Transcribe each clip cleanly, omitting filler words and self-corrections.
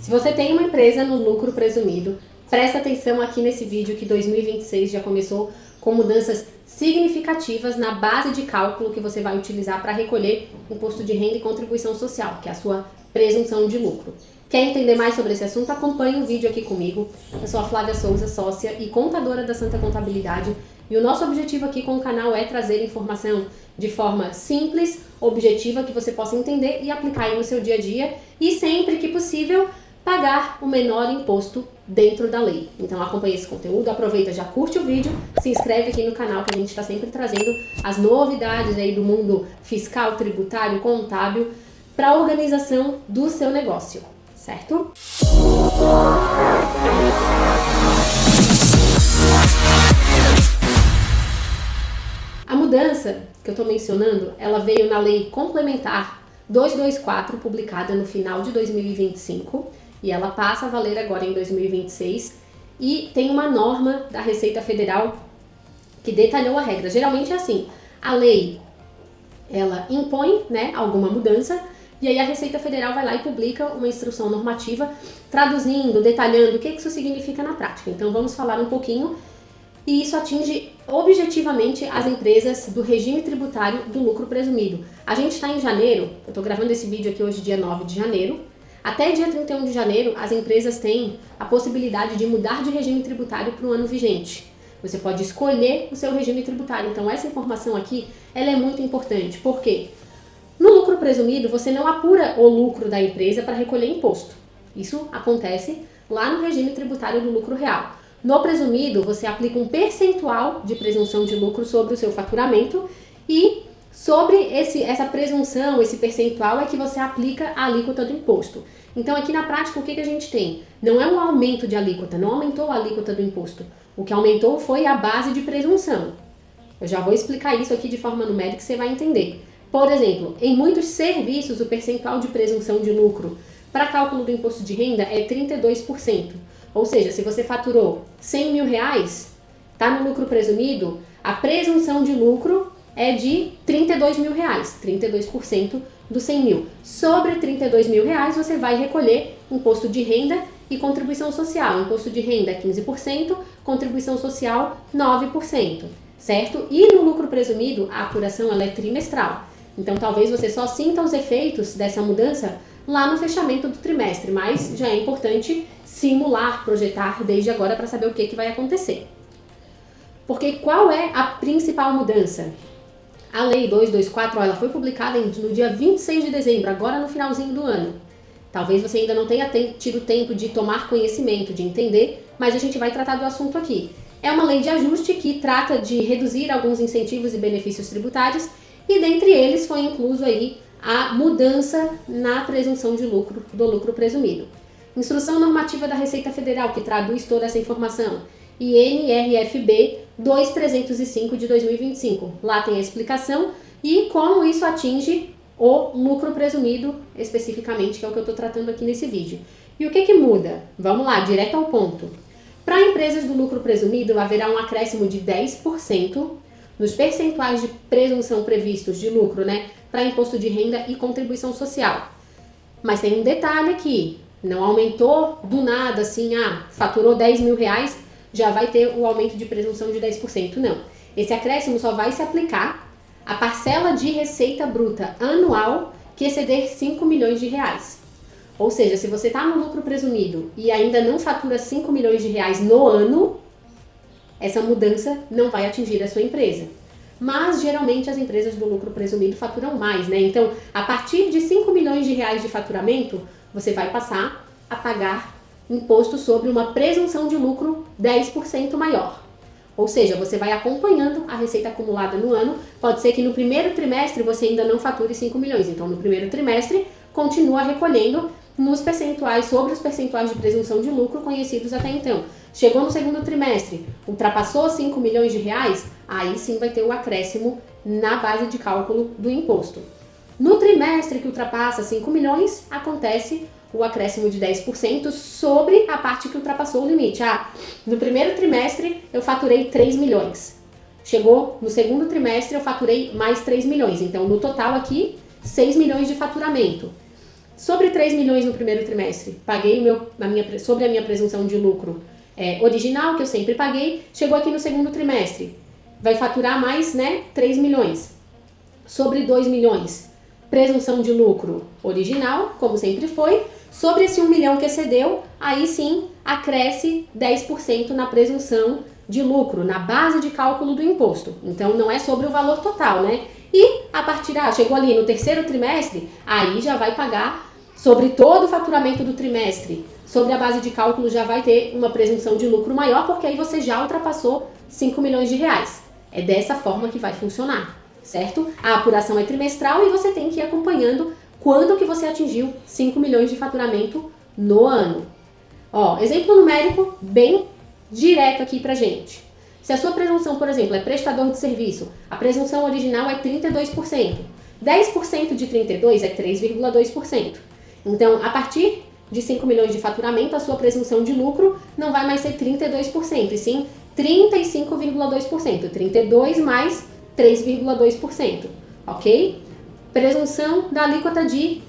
Se você tem uma empresa no lucro presumido, presta atenção aqui nesse vídeo que 2026 já começou com mudanças significativas na base de cálculo que você vai utilizar para recolher imposto de renda e contribuição social, que é a sua presunção de lucro. Quer entender mais sobre esse assunto? Acompanhe o vídeo aqui comigo. Eu sou a Flávia Souza, sócia e contadora da Santa Contabilidade, e o nosso objetivo aqui com o canal é trazer informação de forma simples, objetiva, que você possa entender e aplicar aí no seu dia a dia e sempre que possível pagar o menor imposto dentro da lei. Então acompanhe esse conteúdo, aproveita, já curte o vídeo, se inscreve aqui no canal que a gente está sempre trazendo as novidades aí do mundo fiscal, tributário, contábil para a organização do seu negócio, certo? A mudança que eu estou mencionando, ela veio na Lei Complementar 224, publicada no final de 2025, e ela passa a valer agora em 2026, e tem uma norma da Receita Federal que detalhou a regra. Geralmente é assim, a lei, ela impõe, alguma mudança, e aí a Receita Federal vai lá e publica uma instrução normativa, traduzindo, detalhando o que isso significa na prática. Então vamos falar um pouquinho, e isso atinge objetivamente as empresas do regime tributário do lucro presumido. A gente está em janeiro, eu estou gravando esse vídeo aqui hoje, dia 9 de janeiro, até dia 31 de janeiro, as empresas têm a possibilidade de mudar de regime tributário para o ano vigente. Você pode escolher o seu regime tributário. Então, essa informação aqui, ela é muito importante. Por quê? No lucro presumido, você não apura o lucro da empresa para recolher imposto. Isso acontece lá no regime tributário do lucro real. No presumido, você aplica um percentual de presunção de lucro sobre o seu faturamento e sobre essa presunção, esse percentual é que você aplica a alíquota do imposto. Então aqui na prática o que a gente tem? Não é um aumento de alíquota, não aumentou a alíquota do imposto. O que aumentou foi a base de presunção. Eu já vou explicar isso aqui de forma numérica que você vai entender. Por exemplo, em muitos serviços o percentual de presunção de lucro para cálculo do imposto de renda é 32%. Ou seja, se você faturou 100 mil reais, está no lucro presumido, a presunção de lucro é de 32 mil reais, 32% dos 100 mil. Sobre 32 mil reais, você vai recolher imposto de renda e contribuição social. Imposto de renda 15%, contribuição social 9%, certo? E no lucro presumido, a apuração ela é trimestral. Então, talvez você só sinta os efeitos dessa mudança lá no fechamento do trimestre, mas já é importante simular, projetar desde agora para saber o que vai acontecer. Porque qual é a principal mudança? A Lei 224, ela foi publicada no dia 26 de dezembro, agora no finalzinho do ano. Talvez você ainda não tenha tido tempo de tomar conhecimento, de entender, mas a gente vai tratar do assunto aqui. É uma lei de ajuste que trata de reduzir alguns incentivos e benefícios tributários, e dentre eles foi incluso aí a mudança na presunção de lucro do lucro presumido. Instrução normativa da Receita Federal, que traduz toda essa informação, e NRFB 2305 de 2025. Lá tem a explicação e como isso atinge o lucro presumido especificamente, que é o que eu estou tratando aqui nesse vídeo. E o que muda? Vamos lá, direto ao ponto. Para empresas do lucro presumido, haverá um acréscimo de 10% nos percentuais de presunção previstos de lucro, para imposto de renda e contribuição social. Mas tem um detalhe aqui, não aumentou do nada, assim, faturou 10 mil reais, já vai ter o aumento de presunção de 10%, não. Esse acréscimo só vai se aplicar à parcela de receita bruta anual que exceder 5 milhões de reais. Ou seja, se você está no lucro presumido e ainda não fatura 5 milhões de reais no ano, essa mudança não vai atingir a sua empresa. Mas, geralmente, as empresas do lucro presumido faturam mais, Então, a partir de 5 milhões de reais de faturamento, você vai passar a pagar imposto sobre uma presunção de lucro 10% maior. Ou seja, você vai acompanhando a receita acumulada no ano. Pode ser que no primeiro trimestre você ainda não fature 5 milhões. Então, no primeiro trimestre, continua recolhendo nos percentuais, sobre os percentuais de presunção de lucro conhecidos até então. Chegou no segundo trimestre, ultrapassou 5 milhões de reais, aí sim vai ter o acréscimo na base de cálculo do imposto. No trimestre que ultrapassa 5 milhões, acontece o acréscimo de 10% sobre a parte que ultrapassou o limite. No primeiro trimestre eu faturei 3 milhões. Chegou no segundo trimestre eu faturei mais 3 milhões. Então, no total aqui, 6 milhões de faturamento. Sobre 3 milhões no primeiro trimestre, paguei sobre a minha presunção de lucro original, que eu sempre paguei, chegou aqui no segundo trimestre, vai faturar mais, 3 milhões. Sobre 2 milhões, presunção de lucro original, como sempre foi. Sobre esse 1 milhão que excedeu, aí sim acresce 10% na presunção de lucro, na base de cálculo do imposto. Então não é sobre o valor total, né? E a partir, chegou ali no terceiro trimestre, aí já vai pagar sobre todo o faturamento do trimestre. Sobre a base de cálculo já vai ter uma presunção de lucro maior, porque aí você já ultrapassou 5 milhões de reais. É dessa forma que vai funcionar, certo? A apuração é trimestral e você tem que ir acompanhando quando que você atingiu 5 milhões de faturamento no ano. Exemplo numérico bem direto aqui pra gente. Se a sua presunção, por exemplo, é prestador de serviço, a presunção original é 32%. 10% de 32% é 3,2%. Então, a partir de 5 milhões de faturamento, a sua presunção de lucro não vai mais ser 32%, e sim 35,2%. 32 mais 3,2%, ok? Presunção da alíquota de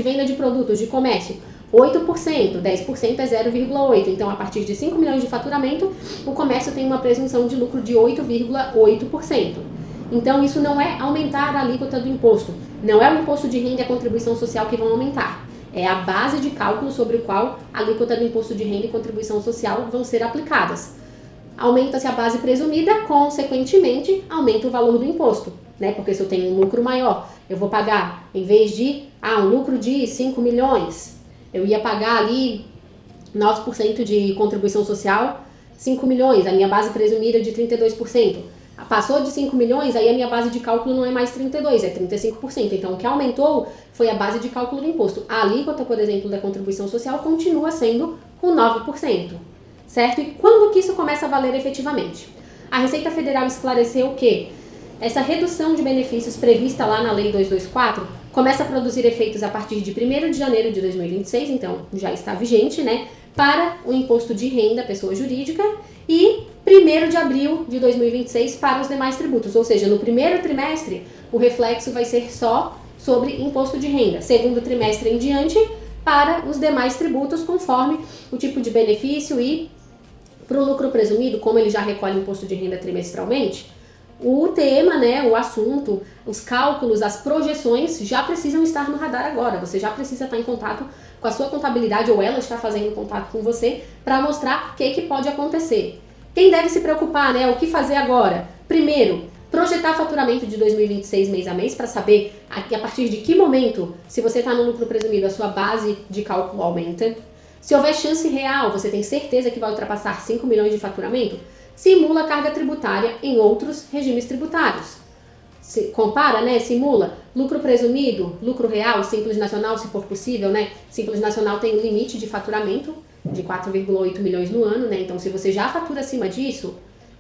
venda de produtos, de comércio, 8%, 10% é 0,8%. Então, a partir de 5 milhões de faturamento, o comércio tem uma presunção de lucro de 8,8%. Então, isso não é aumentar a alíquota do imposto. Não é o imposto de renda e a contribuição social que vão aumentar. É a base de cálculo sobre o qual a alíquota do imposto de renda e contribuição social vão ser aplicadas. Aumenta-se a base presumida, consequentemente, aumenta o valor do imposto, né? Porque se eu tenho um lucro maior, eu vou pagar, em vez de um lucro de 5 milhões, eu ia pagar ali 9% de contribuição social, 5 milhões, a minha base presumida é de 32%. Passou de 5 milhões, aí a minha base de cálculo não é mais 32%, é 35%. Então, o que aumentou foi a base de cálculo do imposto. A alíquota, por exemplo, da contribuição social continua sendo com 9%, certo? E quando que isso começa a valer efetivamente? A Receita Federal esclareceu que essa redução de benefícios prevista lá na Lei 224 começa a produzir efeitos a partir de 1º de janeiro de 2026, então já está vigente, né? Para o imposto de renda, pessoa jurídica, e 1º de abril de 2026 para os demais tributos. Ou seja, no primeiro trimestre, o reflexo vai ser só sobre imposto de renda. Segundo trimestre em diante, para os demais tributos, conforme o tipo de benefício e para o lucro presumido, como ele já recolhe imposto de renda trimestralmente, o tema, o assunto, os cálculos, as projeções já precisam estar no radar agora. Você já precisa estar em contato com a sua contabilidade ou ela está fazendo contato com você para mostrar o que pode acontecer. Quem deve se preocupar, o que fazer agora? Primeiro, projetar faturamento de 2026 mês a mês para saber a partir de que momento, se você está no lucro presumido, a sua base de cálculo aumenta. Se houver chance real, você tem certeza que vai ultrapassar 5 milhões de faturamento? Simula a carga tributária em outros regimes tributários. Compara, simula lucro presumido, lucro real, Simples Nacional, se for possível, Simples Nacional tem um limite de faturamento de 4,8 milhões no ano, Então, se você já fatura acima disso,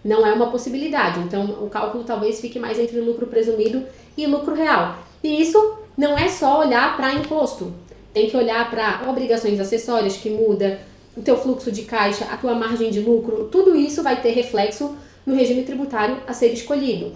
não é uma possibilidade. Então, o cálculo talvez fique mais entre lucro presumido e lucro real. E isso não é só olhar para imposto. Tem que olhar para obrigações acessórias que muda, o teu fluxo de caixa, a tua margem de lucro, tudo isso vai ter reflexo no regime tributário a ser escolhido.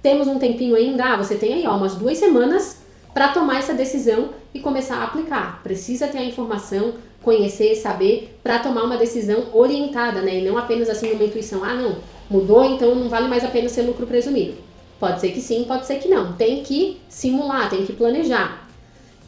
Temos um tempinho ainda, você tem aí umas 2 semanas para tomar essa decisão e começar a aplicar. Precisa ter a informação, conhecer, saber, para tomar uma decisão orientada, E não apenas assim uma intuição, não, mudou, então não vale mais a pena ser lucro presumido. Pode ser que sim, pode ser que não. Tem que simular, tem que planejar.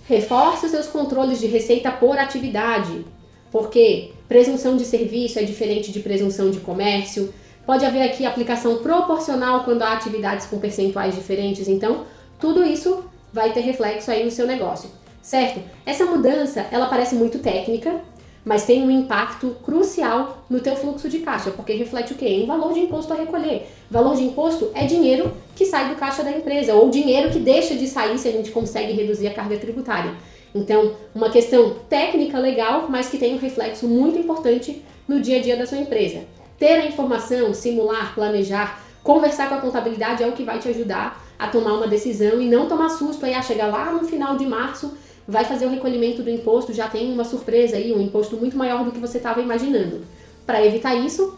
Reforce os seus controles de receita por atividade, porque presunção de serviço é diferente de presunção de comércio. Pode haver aqui aplicação proporcional quando há atividades com percentuais diferentes. Então, tudo isso vai ter reflexo aí no seu negócio, certo? Essa mudança, ela parece muito técnica, mas tem um impacto crucial no teu fluxo de caixa, porque reflete o quê? Em valor de imposto a recolher. Valor de imposto é dinheiro que sai do caixa da empresa, ou dinheiro que deixa de sair se a gente consegue reduzir a carga tributária. Então, uma questão técnica legal, mas que tem um reflexo muito importante no dia a dia da sua empresa. Ter a informação, simular, planejar, conversar com a contabilidade é o que vai te ajudar a tomar uma decisão e não tomar susto aí, chegar lá no final de março, vai fazer o recolhimento do imposto, já tem uma surpresa aí, um imposto muito maior do que você estava imaginando. Para evitar isso,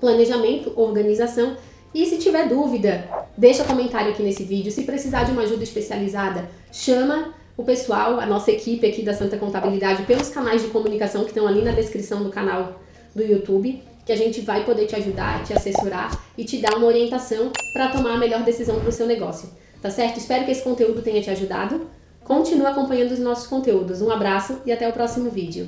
planejamento, organização. E se tiver dúvida, deixa comentário aqui nesse vídeo. Se precisar de uma ajuda especializada, chama o pessoal, a nossa equipe aqui da Santa Contabilidade, pelos canais de comunicação que estão ali na descrição do canal do YouTube, que a gente vai poder te ajudar, te assessorar e te dar uma orientação para tomar a melhor decisão para o seu negócio. Tá certo? Espero que esse conteúdo tenha te ajudado. Continua acompanhando os nossos conteúdos. Um abraço e até o próximo vídeo.